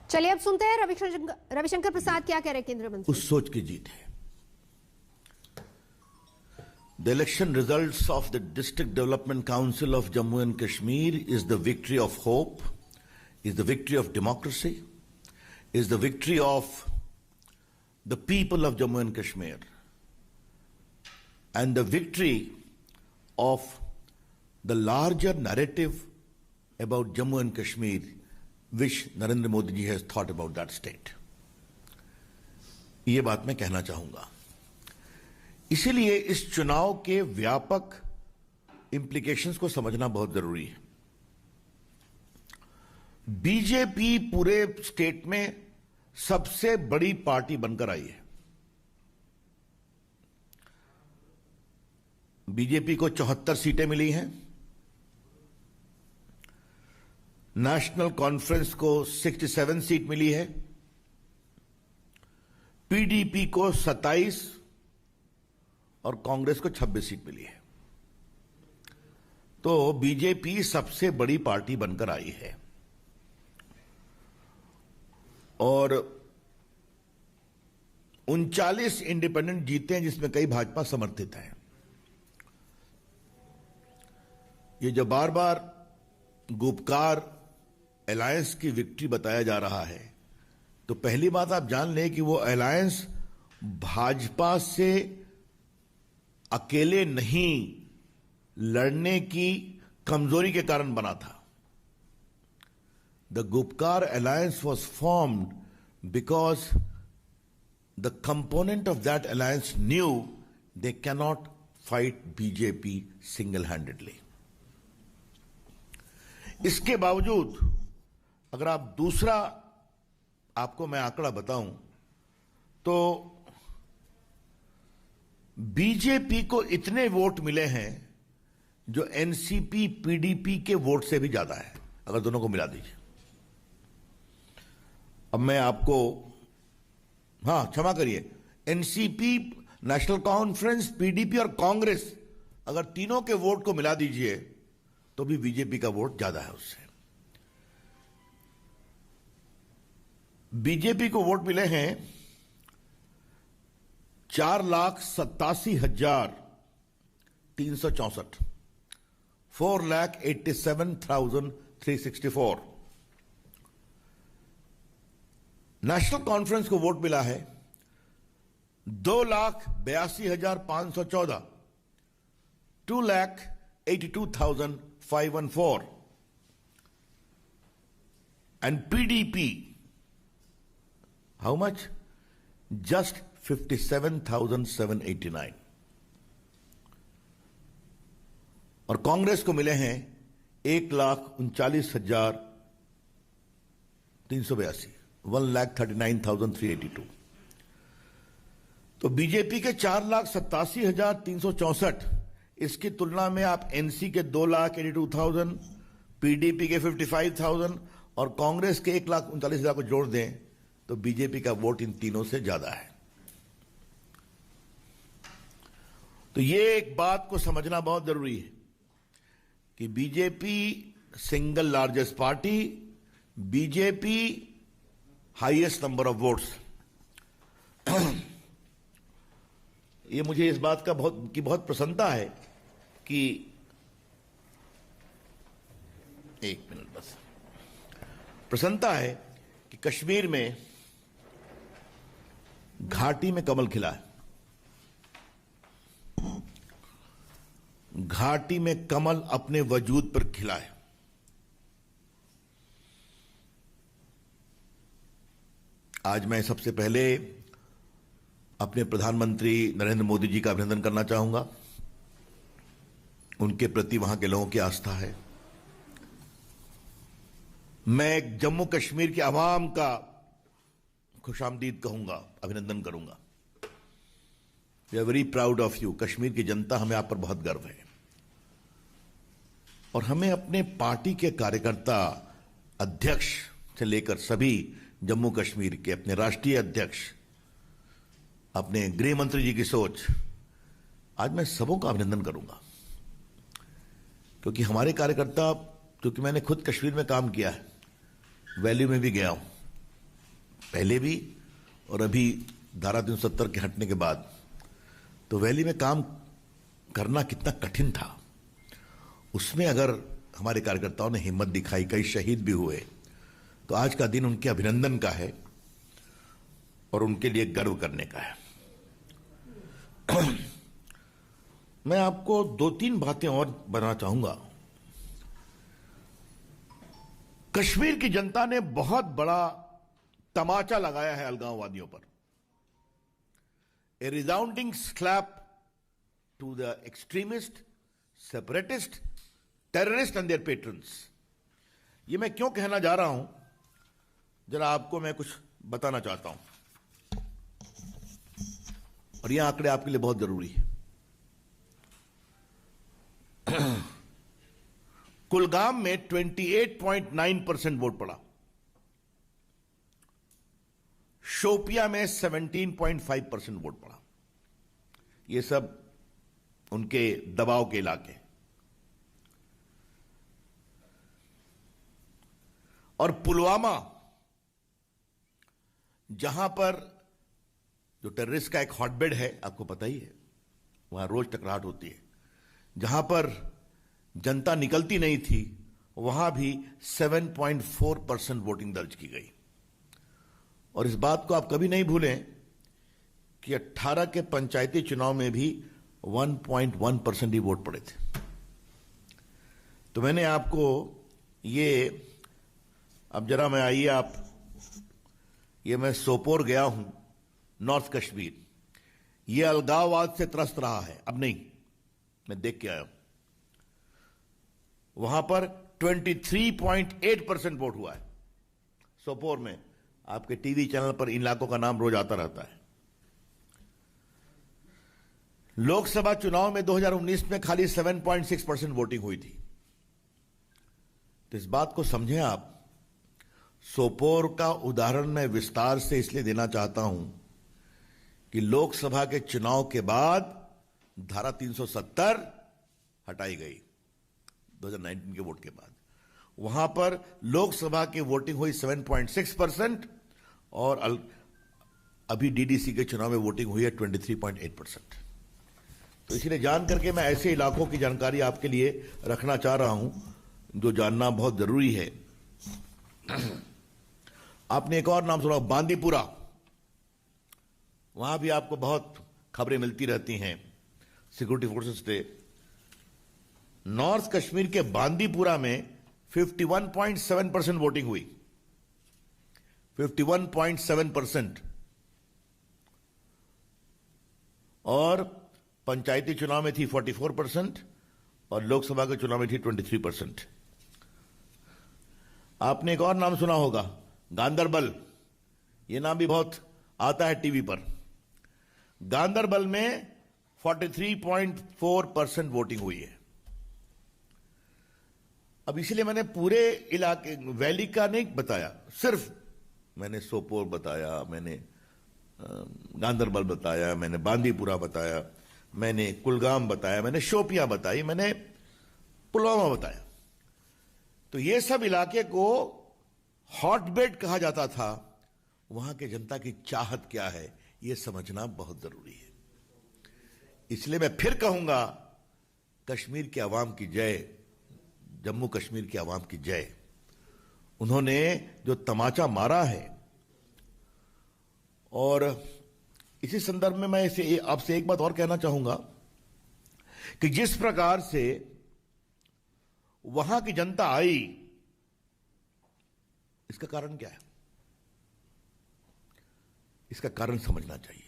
चलिए अब सुनते हैं रविशंकर प्रसाद क्या कह रहे हैं केंद्रीय मंत्री। उस सोच की जीत है। The election results of the District Development Council of Jammu and Kashmir is the victory of hope, is the victory of democracy, is the victory of the people of Jammu and Kashmir, and the victory of the larger narrative about Jammu and Kashmir which Narendra Modi ji has thought about that state. ये बात मैं कहना चाहूंगा। इसीलिए इस चुनाव के व्यापक इंप्लीकेशंस को समझना बहुत जरूरी है। बीजेपी पूरे स्टेट में सबसे बड़ी पार्टी बनकर आई है। बीजेपी को 74 सीटें मिली हैं, नेशनल कॉन्फ्रेंस को 67 सीट मिली है, पीडीपी को 27 और कांग्रेस को 26 सीट मिली है। तो बीजेपी सबसे बड़ी पार्टी बनकर आई है और 39 इंडिपेंडेंट जीते हैं जिसमें कई भाजपा समर्थित हैं। ये जो बार बार गुपकार अलायंस की विक्ट्री बताया जा रहा है, तो पहली बात आप जान लें कि वो अलायंस भाजपा से अकेले नहीं लड़ने की कमजोरी के कारण बना था। The Gupkar alliance was formed because the component of that alliance new they cannot fight BJP single handedly. इसके बावजूद अगर आप दूसरा आपको मैं आंकड़ा बताऊं तो बीजेपी को इतने वोट मिले हैं जो एनसीपी पीडीपी के वोट से भी ज्यादा है, अगर दोनों को मिला दीजिए। अब मैं आपको क्षमा करिए, एनसीपी, नेशनल कॉन्फ्रेंस, पीडीपी और कांग्रेस अगर तीनों के वोट को मिला दीजिए तो भी बीजेपी का वोट ज्यादा है उससे। बीजेपी को वोट मिले हैं 4,87,364, 4,87,364। नेशनल कॉन्फ्रेंस को वोट मिला है 2,82,514, 2,82,514, and PDP how much? Just 57,789। और कांग्रेस को मिले हैं 1,39,382, 1,39,382। तो बीजेपी के 4,87,364, इसकी तुलना में आप एनसी के 2,82,000, पीडीपी के 55,000 और कांग्रेस के 1,39,000 को जोड़ दें तो बीजेपी का वोट इन तीनों से ज्यादा है। तो ये एक बात को समझना बहुत जरूरी है कि BJP single largest party, BJP highest number of votes. ये मुझे इस बात का बहुत प्रसन्नता है कि एक मिनट बस, प्रसन्नता है कि कश्मीर में घाटी में कमल खिला है। घाटी में कमल अपने वजूद पर खिला है। आज मैं सबसे पहले अपने प्रधानमंत्री नरेंद्र मोदी जी का अभिनंदन करना चाहूंगा। उनके प्रति वहां के लोगों की आस्था है। मैं जम्मू कश्मीर के अवाम का खुशामदीद कहूंगा, अभिनंदन करूंगा। We are very proud of you. Kashmir की जनता, हमें आप पर बहुत गर्व है और हमें अपने पार्टी के कार्यकर्ता, अध्यक्ष से लेकर सभी जम्मू कश्मीर के, अपने राष्ट्रीय अध्यक्ष, अपने गृह मंत्री जी की सोच, आज मैं सबों का अभिनंदन करूंगा। क्योंकि हमारे कार्यकर्ता, क्योंकि मैंने खुद कश्मीर में काम किया है, वैली में भी गया हूं, पहले भी और अभी धारा 370 के हटने के बाद, तो वैली में काम करना कितना कठिन था। उसमें अगर हमारे कार्यकर्ताओं ने हिम्मत दिखाई, कई शहीद भी हुए, तो आज का दिन उनके अभिनंदन का है और उनके लिए गर्व करने का है। मैं आपको 2-3 बातें और बताना चाहूंगा। कश्मीर की जनता ने बहुत बड़ा तमाचा लगाया है अलगाववादियों पर। A resounding slap to the extremist, separatist, terrorist and their patrons. ये मैं क्यों कहना जा रहा हूं, जरा आपको मैं कुछ बताना चाहता हूं, और ये आंकड़े आपके लिए बहुत जरूरी है। कुलगाम में 28.9% वोट पड़ा, शोपिया में 17.5% वोट पड़ा। ये सब उनके दबाव के इलाके। और पुलवामा, जहां पर जो टेररिस्ट का एक हॉटबेड है, आपको पता ही है, वहां रोज टकराहट होती है, जहां पर जनता निकलती नहीं थी, वहां भी 7.4% वोटिंग दर्ज की गई। और इस बात को आप कभी नहीं भूलें कि 18 के पंचायती चुनाव में भी 1.1% ही वोट पड़े थे। तो मैंने आपको ये, अब जरा मैं आइए आप, ये मैं सोपोर गया हूं, नॉर्थ कश्मीर। ये अलगाववाद से त्रस्त रहा है, अब नहीं, मैं देख के आया हूं। वहां पर 23.8% वोट हुआ है सोपोर में। आपके टीवी चैनल पर इन इलाकों का नाम रोज आता रहता है। लोकसभा चुनाव में 2019 में खाली 7.6% वोटिंग हुई थी। तो इस बात को समझें आप। सोपोर का उदाहरण मैं विस्तार से इसलिए देना चाहता हूं कि लोकसभा के चुनाव के बाद धारा 370 हटाई गई 2019 के वोट के बाद। वहां पर लोकसभा की वोटिंग हुई 7.6% और अभी डीडीसी के चुनाव में वोटिंग हुई है 23.8%। तो इसलिए जान करके मैं ऐसे इलाकों की जानकारी आपके लिए रखना चाह रहा हूं जो जानना बहुत जरूरी है। आपने एक और नाम सुना, बांदीपुरा। वहां भी आपको बहुत खबरें मिलती रहती हैं सिक्योरिटी फोर्सेस से। नॉर्थ कश्मीर के बांदीपुरा में 51.7% वोटिंग हुई, 51.7%। और पंचायती चुनाव में थी 44% और लोकसभा के चुनाव में थी 23%। आपने एक और नाम सुना होगा, गांदरबल। यह नाम भी बहुत आता है टीवी पर। गांदरबल में 43.4% वोटिंग हुई है। अब इसलिए मैंने पूरे इलाके वैली का नहीं बताया, सिर्फ मैंने सोपोर बताया, मैंने गांदरबल बताया, मैंने बांदीपुरा बताया, मैंने कुलगाम बताया, मैंने शोपिया बताई, मैंने पुलवामा बताया। तो ये सब इलाके को हॉटबेड कहा जाता था। वहां के जनता की चाहत क्या है, यह समझना बहुत जरूरी है। इसलिए मैं फिर कहूंगा, कश्मीर के अवाम की जय, जम्मू कश्मीर के अवाम की जय। उन्होंने जो तमाचा मारा है, और इसी संदर्भ में मैं आपसे एक बात और कहना चाहूंगा कि जिस प्रकार से वहां की जनता आई, इसका कारण क्या है? इसका कारण समझना चाहिए।